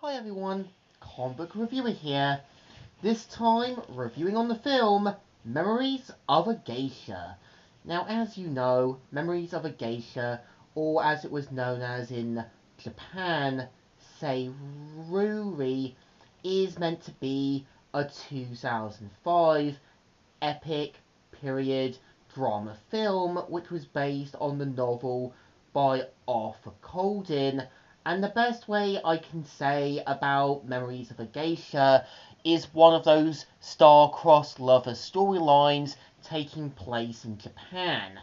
Hi everyone, comic book reviewer here. This time, reviewing on the film, Memories of a Geisha. Now, as you know, Memories of a Geisha, or as it was known as in Japan, Seiruri, is meant to be a 2005 epic period drama film which was based on the novel by Arthur Conan. And the best way I can say about Memories of a Geisha is one of those star-crossed lover storylines taking place in Japan.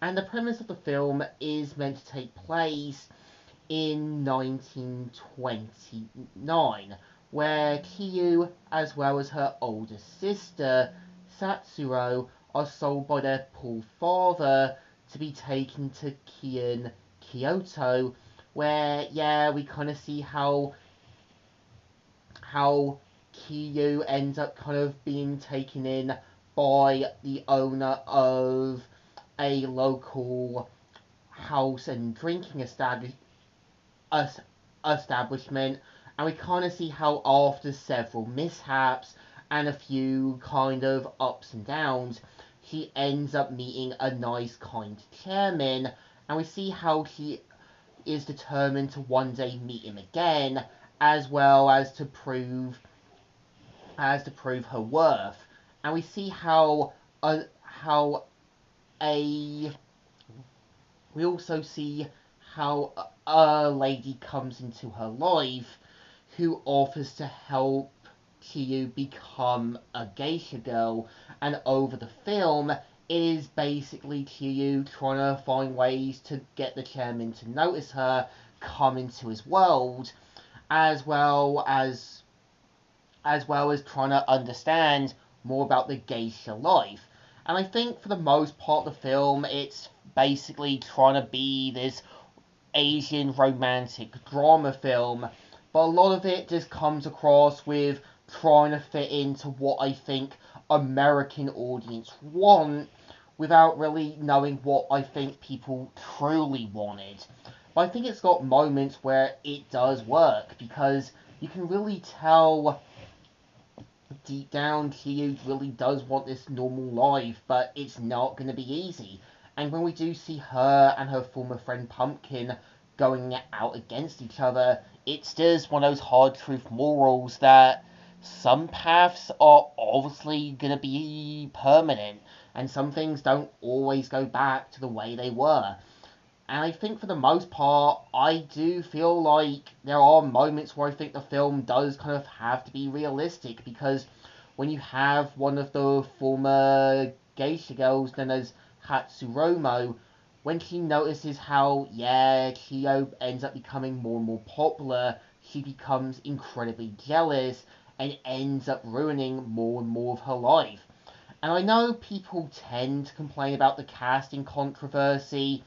And the premise of the film is meant to take place in 1929, where Kiyu, as well as her older sister, Satsuro, are sold by their poor father to be taken to Kyoto, where, yeah, we kind of see how Kiyu ends up kind of being taken in by the owner of a local house and drinking establishment, and we kind of see how after several mishaps and a few kind of ups and downs, she ends up meeting a nice, kind chairman, and we see how she is determined to one day meet him again, as well as to prove her worth, and we see how a we also see how a lady comes into her life who offers to help Kiyu become a geisha girl, and over the film, it is basically Kiyu trying to find ways to get the chairman to notice her, come into his world, as well as trying to understand more about the geisha life. And I think for the most part of the film, it's basically trying to be this Asian romantic drama film, but a lot of it just comes across with trying to fit into what I think American audience want without really knowing what I think people truly wanted. But I think it's got moments where it does work, because you can really tell deep down Kiyu really does want this normal life, but it's not going to be easy. And when we do see her and her former friend Pumpkin going out against each other, it's just one of those hard truth morals that some paths are obviously going to be permanent, and some things don't always go back to the way they were. And I think for the most part, I do feel like there are moments where I think the film does kind of have to be realistic, because when you have one of the former geisha girls known as Hatsuromo, when she notices how, yeah, Kyo ends up becoming more and more popular, she becomes incredibly jealous and ends up ruining more and more of her life. And I know people tend to complain about the casting controversy,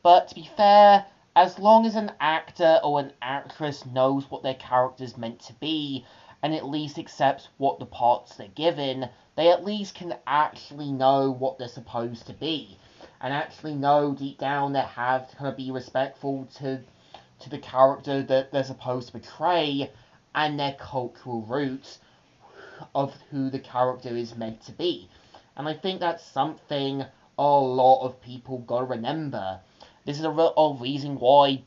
but to be fair, as long as an actor or an actress knows what their character's meant to be, and at least accepts what the parts they're given, they at least can actually know what they're supposed to be. And actually know deep down they have to kind of be respectful to the character that they're supposed to portray, and their cultural roots of who the character is meant to be. And I think that's something a lot of people gotta remember. This is a real reason why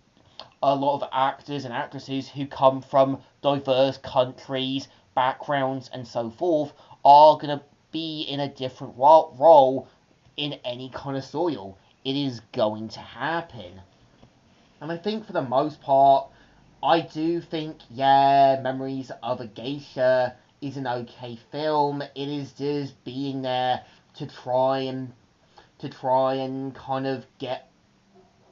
a lot of actors and actresses who come from diverse countries, backgrounds, and so forth are going to be in a different role in any kind of soil. It is going to happen. And I think for the most part, I do think, yeah, Memories of a Geisha is an okay film. It is just being there to try and kind of get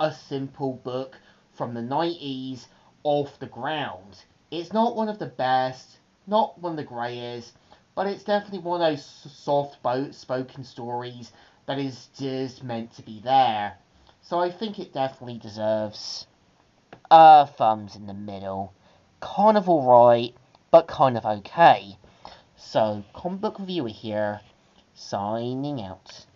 a simple book from the 90s off the ground. It's not one of the best, not one of the greatest, but it's definitely one of those soft spoken stories that is just meant to be there. So I think it definitely deserves thumbs in the middle. Kind of alright, but kind of okay. So, comic book reviewer here, signing out.